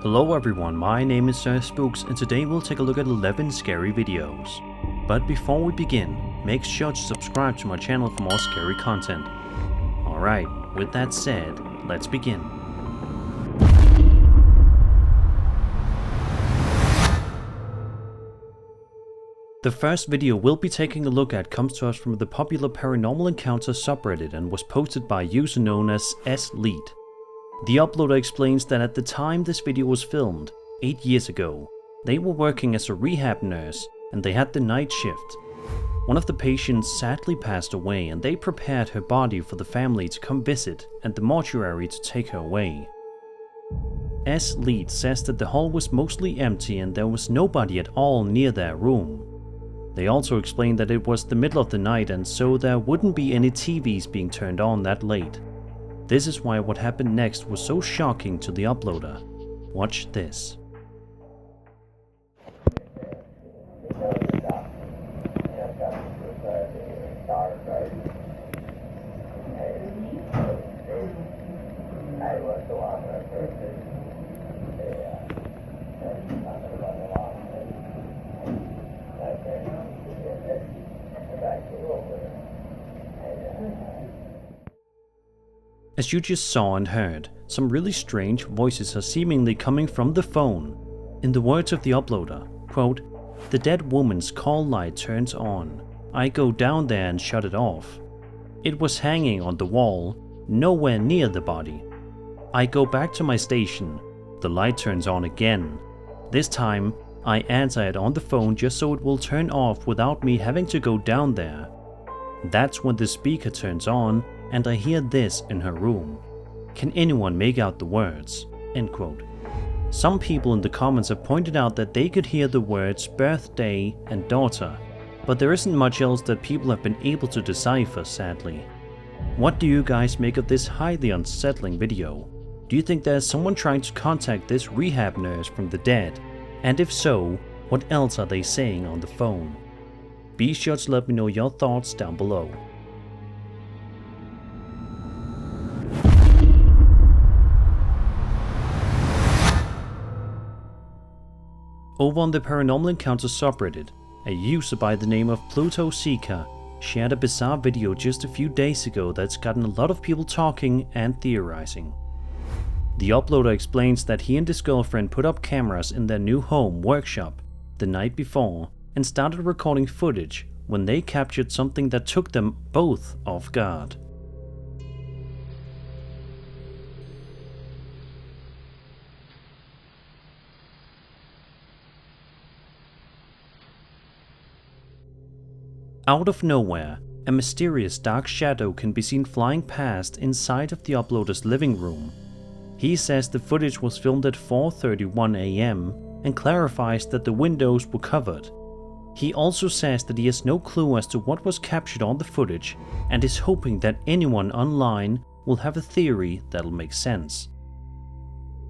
Hello everyone, my name is Spooks and today we'll take a look at 11 scary videos. But before we begin, make sure to subscribe to my channel for more scary content. Alright, with that said, let's begin. The first video we'll be taking a look at comes to us from the popular Paranormal Encounters subreddit and was posted by a user known as SLead. The uploader explains that at the time this video was filmed, 8 years ago, they were working as a rehab nurse and they had the night shift. One of the patients sadly passed away and they prepared her body for the family to come visit and the mortuary to take her away. SLead says that the hall was mostly empty and there was nobody at all near their room. They also explained that it was the middle of the night and so there wouldn't be any TVs being turned on that late. This is why what happened next was so shocking to the uploader. Watch this. As you just saw and heard, some really strange voices are seemingly coming from the phone. In the words of the uploader, quote, "The dead woman's call light turns on. I go down there and shut it off. It was hanging on the wall, nowhere near the body. I go back to my station. The light turns on again. This time, I answer it on the phone just so it will turn off without me having to go down there. That's when the speaker turns on and I hear this in her room. Can anyone make out the words?" End quote. Some people in the comments have pointed out that they could hear the words birthday and daughter, but there isn't much else that people have been able to decipher, sadly. What do you guys make of this highly unsettling video? Do you think there's someone trying to contact this rehab nurse from the dead? And if so, what else are they saying on the phone? Be sure to let me know your thoughts down below. Over on the Paranormal Encounters subreddit, a user by the name of Pluto Seeker shared a bizarre video just a few days ago that's gotten a lot of people talking and theorizing. The uploader explains that he and his girlfriend put up cameras in their new home workshop the night before and started recording footage when they captured something that took them both off guard. Out of nowhere, a mysterious dark shadow can be seen flying past inside of the uploader's living room. He says the footage was filmed at 4:31 AM and clarifies that the windows were covered. He also says that he has no clue as to what was captured on the footage and is hoping that anyone online will have a theory that'll make sense.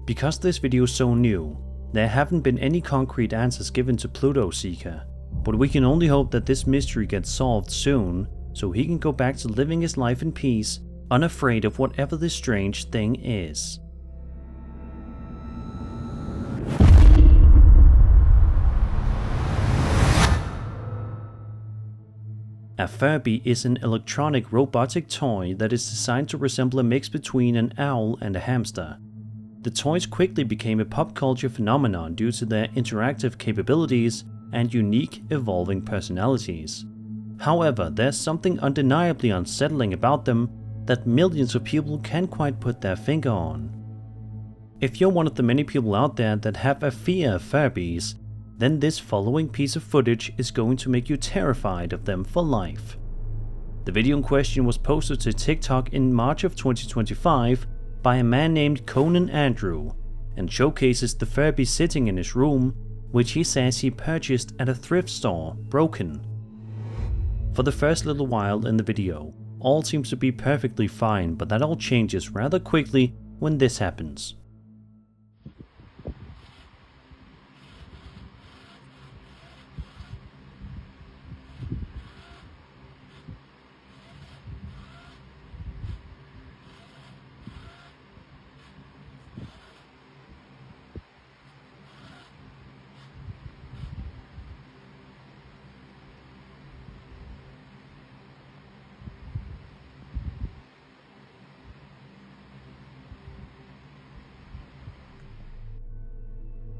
Because this video is so new, there haven't been any concrete answers given to Pluto Seeker. But we can only hope that this mystery gets solved soon, so he can go back to living his life in peace, unafraid of whatever this strange thing is. A furby is an electronic robotic toy that is designed to resemble a mix between an owl and a hamster. The toys quickly became a pop culture phenomenon due to their interactive capabilities and unique, evolving personalities. However, there's something undeniably unsettling about them that millions of people can't quite put their finger on. If you're one of the many people out there that have a fear of Furbies, then this following piece of footage is going to make you terrified of them for life. The video in question was posted to TikTok in March of 2025 by a man named Conan Andrew and showcases the Furby sitting in his room, which he says he purchased at a thrift store, broken. For the first little while in the video, all seems to be perfectly fine, but that all changes rather quickly when this happens.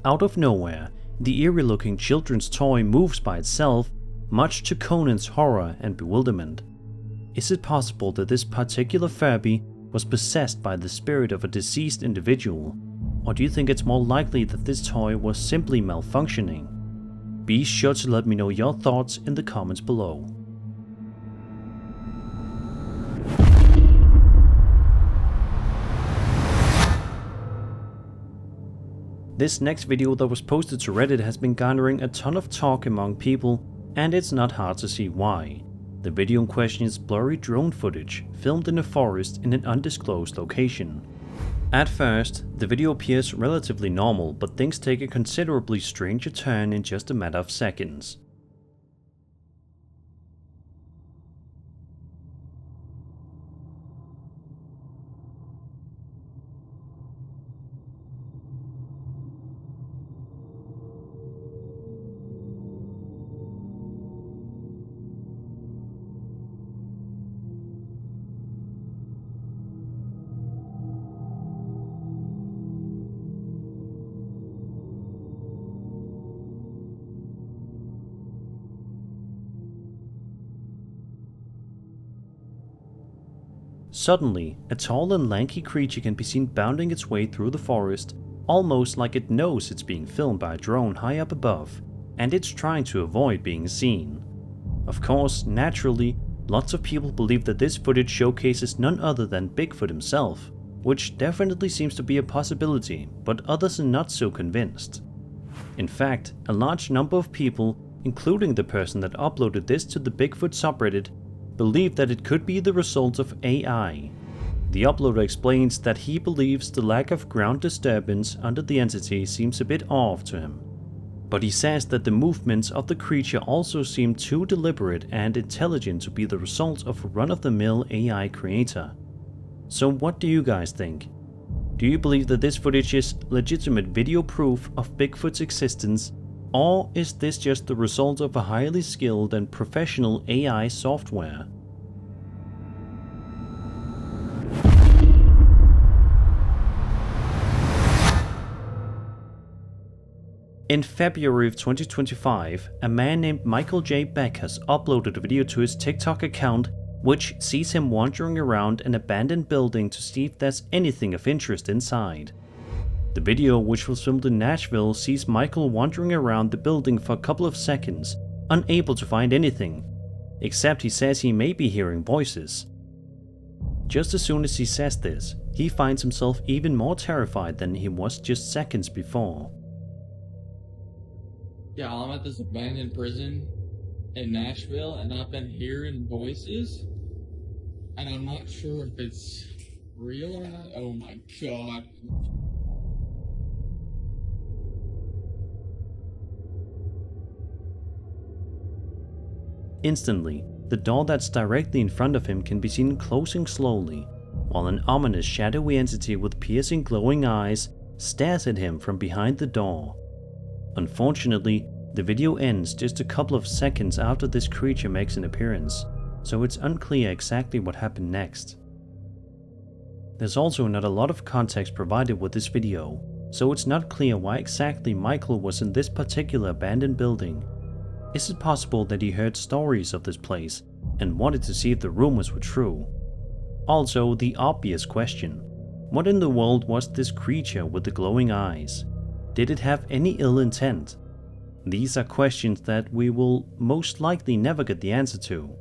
Out of nowhere, the eerie-looking children's toy moves by itself, much to Conan's horror and bewilderment. Is it possible that this particular furby was possessed by the spirit of a deceased individual? Or do you think it's more likely that this toy was simply malfunctioning? Be sure to let me know your thoughts in the comments below. This next video that was posted to Reddit has been garnering a ton of talk among people, and it's not hard to see why. The video in question is blurry drone footage filmed in a forest in an undisclosed location. At first, the video appears relatively normal, but things take a considerably stranger turn in just a matter of seconds. Suddenly, a tall and lanky creature can be seen bounding its way through the forest, almost like it knows it's being filmed by a drone high up above, and it's trying to avoid being seen. Of course, naturally, lots of people believe that this footage showcases none other than Bigfoot himself, which definitely seems to be a possibility, but others are not so convinced. In fact, a large number of people, including the person that uploaded this to the Bigfoot subreddit, believe that it could be the result of AI. The uploader explains that he believes the lack of ground disturbance under the entity seems a bit off to him. But he says that the movements of the creature also seem too deliberate and intelligent to be the result of a run-of-the-mill AI creator. So what do you guys think? Do you believe that this footage is legitimate video proof of Bigfoot's existence? Or is this just the result of a highly skilled and professional AI software? In February of 2025, a man named Michael J. Beck has uploaded a video to his TikTok account which sees him wandering around an abandoned building to see if there's anything of interest inside. The video, which was filmed in Nashville, sees Michael wandering around the building for a couple of seconds, unable to find anything, except he says he may be hearing voices. Just as soon as he says this, he finds himself even more terrified than he was just seconds before. Yeah, I'm at this abandoned prison in Nashville, and I've been hearing voices, and I'm not sure if it's real or not. Oh my god. Instantly, the door that's directly in front of him can be seen closing slowly, while an ominous shadowy entity with piercing glowing eyes stares at him from behind the door. Unfortunately, the video ends just a couple of seconds after this creature makes an appearance, so it's unclear exactly what happened next. There's also not a lot of context provided with this video, so it's not clear why exactly Michael was in this particular abandoned building. Is it possible that he heard stories of this place and wanted to see if the rumors were true? Also, the obvious question: what in the world was this creature with the glowing eyes? Did it have any ill intent? These are questions that we will most likely never get the answer to.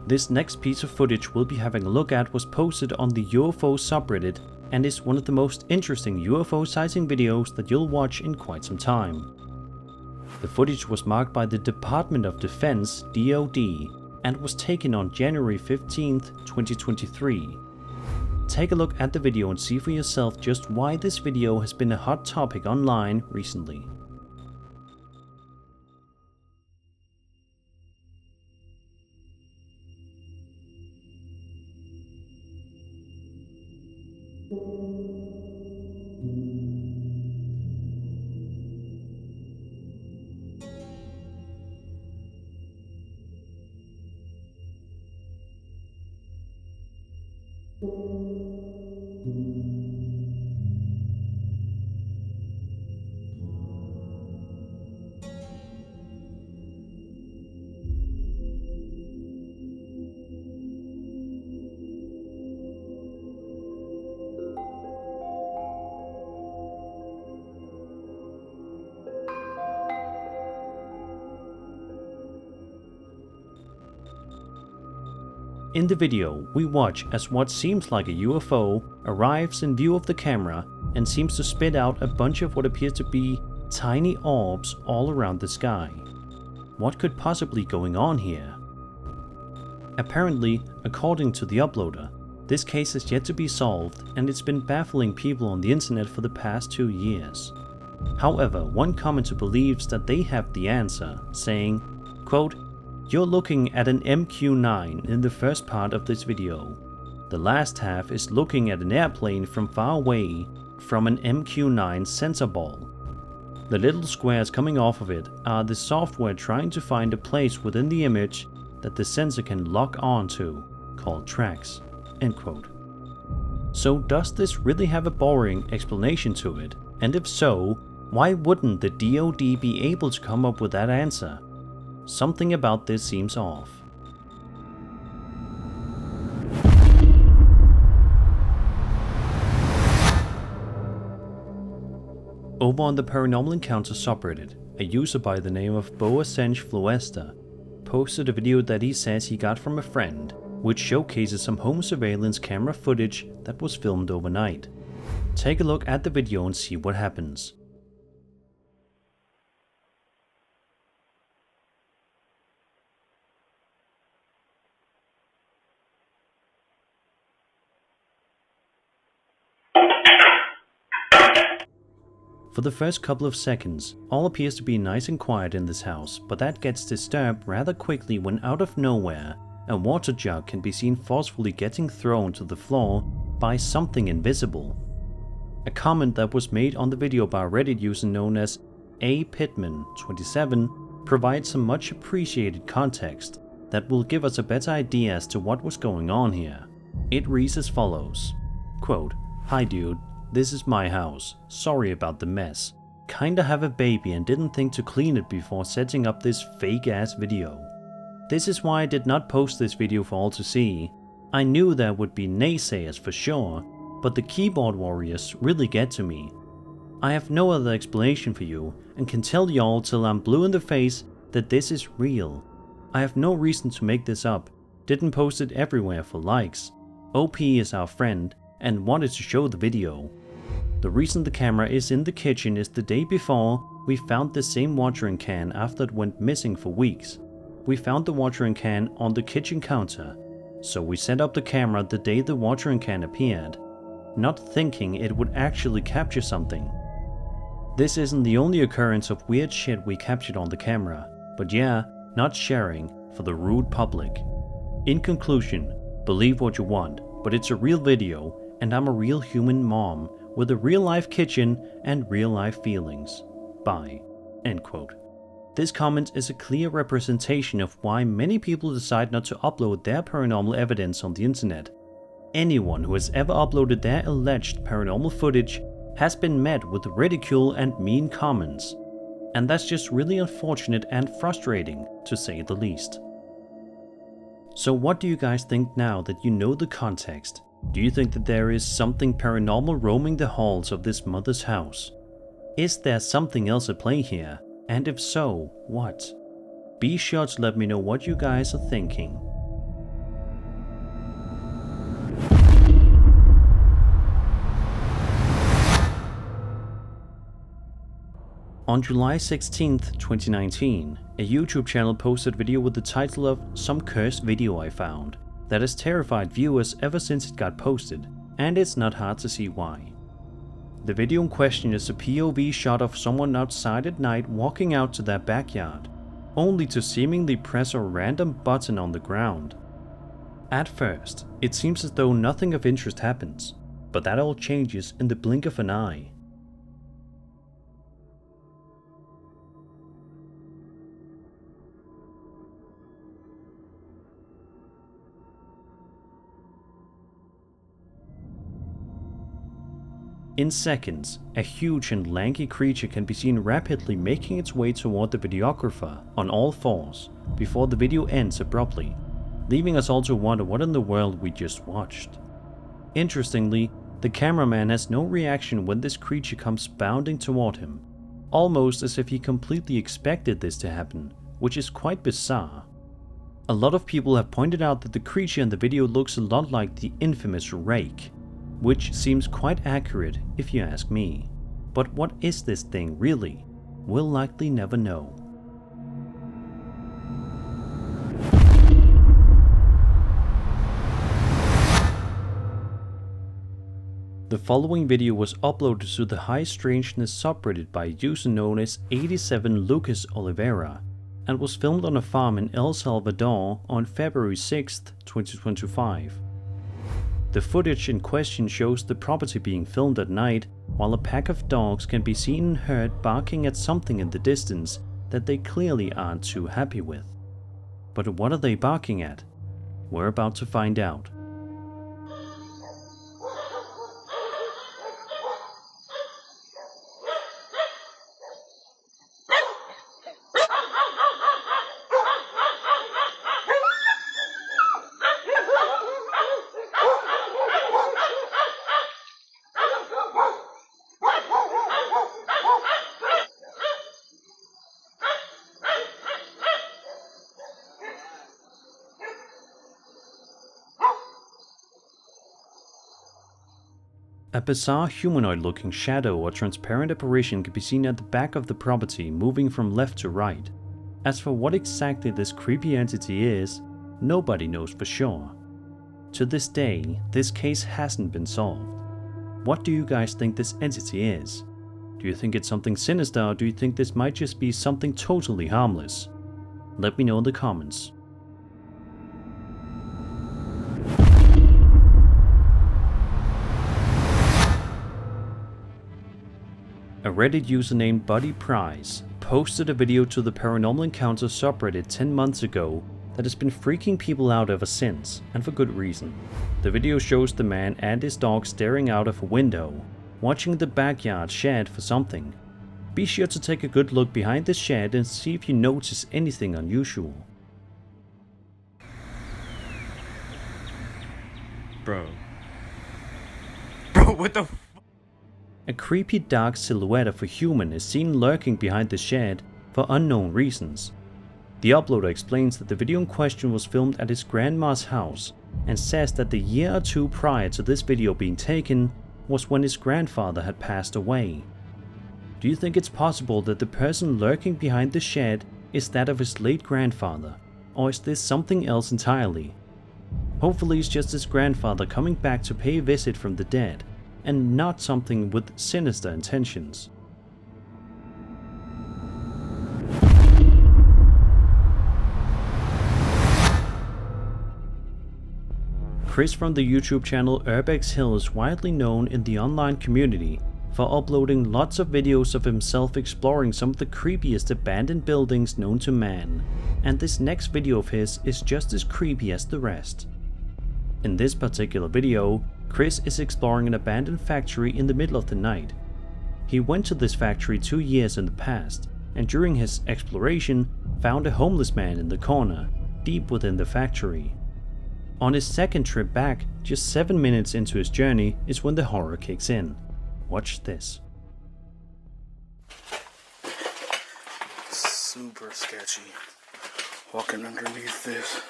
This next piece of footage we'll be having a look at was posted on the UFO subreddit and is one of the most interesting UFO sighting videos that you'll watch in quite some time. The footage was marked by the Department of Defense (DoD) and was taken on January 15th, 2023. Take a look at the video and see for yourself just why this video has been a hot topic online recently. In the video, we watch as what seems like a UFO arrives in view of the camera and seems to spit out a bunch of what appears to be tiny orbs all around the sky. What could possibly be going on here? Apparently, according to the uploader, this case is yet to be solved and it's been baffling people on the internet for the past 2 years. However, one commenter believes that they have the answer, saying, quote, "You're looking at an MQ-9 in the first part of this video. The last half is looking at an airplane from far away from an MQ-9 sensor ball. The little squares coming off of it are the software trying to find a place within the image that the sensor can lock onto, called tracks." End quote. So does this really have a boring explanation to it? And if so, why wouldn't the DoD be able to come up with that answer? Something about this seems off. Over on the Paranormal Encounters subreddit, a user by the name of Boasenge Fluesta posted a video that he says he got from a friend, which showcases some home surveillance camera footage that was filmed overnight. Take a look at the video and see what happens. For the first couple of seconds, all appears to be nice and quiet in this house, but that gets disturbed rather quickly when out of nowhere, a water jug can be seen forcefully getting thrown to the floor by something invisible. A comment that was made on the video by a Reddit user known as apitman27 provides some much appreciated context that will give us a better idea as to what was going on here. It reads as follows, quote, "Hi dude, this is my house. Sorry about the mess. Kinda have a baby and didn't think to clean it before setting up this fake ass video. This is why I did not post this video for all to see. I knew there would be naysayers for sure, but the keyboard warriors really get to me. I have no other explanation for you and can tell y'all till I'm blue in the face that this is real. I have no reason to make this up. Didn't post it everywhere for likes. OP is our friend and wanted to show the video. The reason the camera is in the kitchen is the day before we found the same watering can after it went missing for weeks. We found the watering can on the kitchen counter, so we set up the camera the day the watering can appeared, not thinking it would actually capture something. This isn't the only occurrence of weird shit we captured on the camera, but yeah, not sharing for the rude public. In conclusion, believe what you want, but it's a real video and I'm a real human mom with a real life kitchen and real life feelings. Bye." End quote. This comment is a clear representation of why many people decide not to upload their paranormal evidence on the internet. Anyone who has ever uploaded their alleged paranormal footage has been met with ridicule and mean comments. And that's just really unfortunate and frustrating, to say the least. So what do you guys think now that you know the context? Do you think that there is something paranormal roaming the halls of this mother's house? Is there something else at play here? And if so, what? Be sure to let me know what you guys are thinking. On July 16th, 2019, a YouTube channel posted a video with the title of "Some Cursed Video I Found" that has terrified viewers ever since it got posted, and it's not hard to see why. The video in question is a POV shot of someone outside at night walking out to their backyard, only to seemingly press a random button on the ground. At first, it seems as though nothing of interest happens, but that all changes in the blink of an eye. In seconds, a huge and lanky creature can be seen rapidly making its way toward the videographer on all fours before the video ends abruptly, leaving us all to wonder what in the world we just watched. Interestingly, the cameraman has no reaction when this creature comes bounding toward him, almost as if he completely expected this to happen, which is quite bizarre. A lot of people have pointed out that the creature in the video looks a lot like the infamous rake, which seems quite accurate if you ask me. But what is this thing really? We'll likely never know. The following video was uploaded to the High Strangeness subreddit by a user known as 87 Lucas Oliveira and was filmed on a farm in El Salvador on February 6, 2025. The footage in question shows the property being filmed at night while a pack of dogs can be seen and heard barking at something in the distance that they clearly aren't too happy with. But what are they barking at? We're about to find out. A bizarre humanoid-looking shadow or transparent apparition can be seen at the back of the property moving from left to right. As for what exactly this creepy entity is, nobody knows for sure. To this day, this case hasn't been solved. What do you guys think this entity is? Do you think it's something sinister, or do you think this might just be something totally harmless? Let me know in the comments. A Reddit user named Buddy Price posted a video to the Paranormal Encounter subreddit 10 months ago that has been freaking people out ever since, and for good reason. The video shows the man and his dog staring out of a window, watching the backyard shed for something. Be sure to take a good look behind this shed and see if you notice anything unusual. Bro, what the f- A creepy dark silhouette of a human is seen lurking behind the shed for unknown reasons. The uploader explains that the video in question was filmed at his grandma's house and says that the year or two prior to this video being taken was when his grandfather had passed away. Do you think it's possible that the person lurking behind the shed is that of his late grandfather, or is this something else entirely? Hopefully it's just his grandfather coming back to pay a visit from the dead, and not something with sinister intentions. Chris from the YouTube channel urbex is widely known in the online community for uploading lots of videos of himself exploring some of the creepiest abandoned buildings known to man, and this next video of his is just as creepy as the rest. In this particular video, Chris is exploring an abandoned factory in the middle of the night. He went to this factory 2 years in the past, and during his exploration found a homeless man in the corner, deep within the factory. On his second trip back, just 7 minutes into his journey, is when the horror kicks in. Watch this. Super sketchy. Walking underneath this.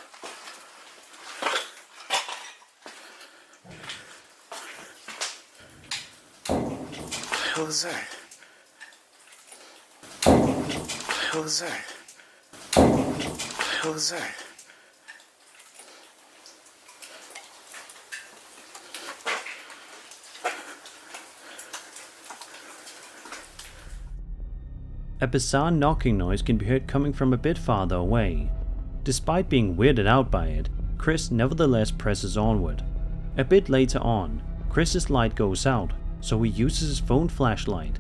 What the hell is that? What the hell is that? What the hell is that? A bizarre knocking noise can be heard coming from a bit farther away. Despite being weirded out by it, Chris nevertheless presses onward. A bit later on, Chris's light goes out, so he uses his phone flashlight.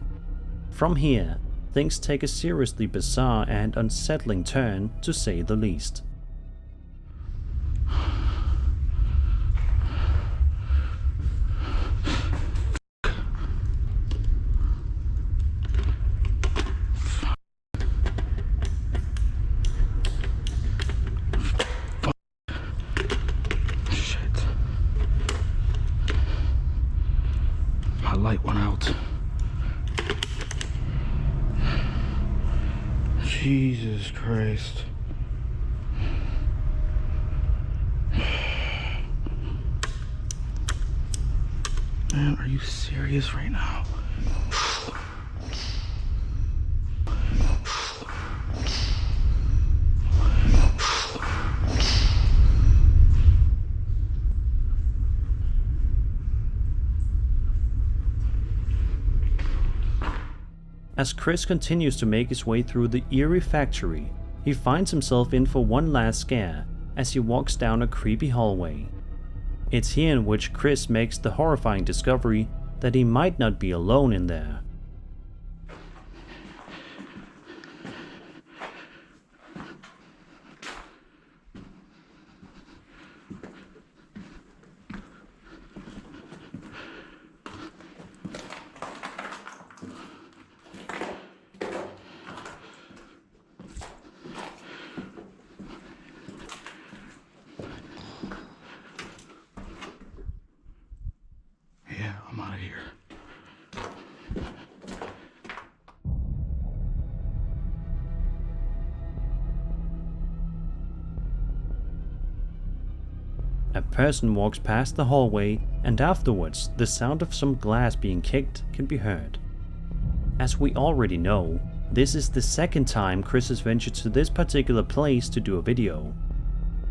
From here, things take a seriously bizarre and unsettling turn, to say the least. My light went out. Jesus Christ. Man, are you serious right now? As Chris continues to make his way through the eerie factory, he finds himself in for one last scare as he walks down a creepy hallway. It's here in which Chris makes the horrifying discovery that he might not be alone in there. Yeah, I'm out of here. A person walks past the hallway, and afterwards the sound of some glass being kicked can be heard. As we already know, this is the second time Chris has ventured to this particular place to do a video.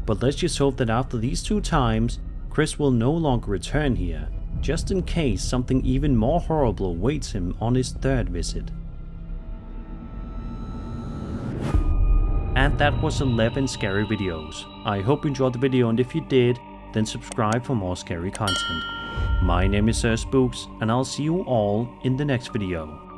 But let's just hope that after these 2 times, Chris will no longer return here, just in case something even more horrible awaits him on his 3rd visit. And that was 11 scary videos. I hope you enjoyed the video, and if you did, then subscribe for more scary content. My name is Spooks, and I'll see you all in the next video.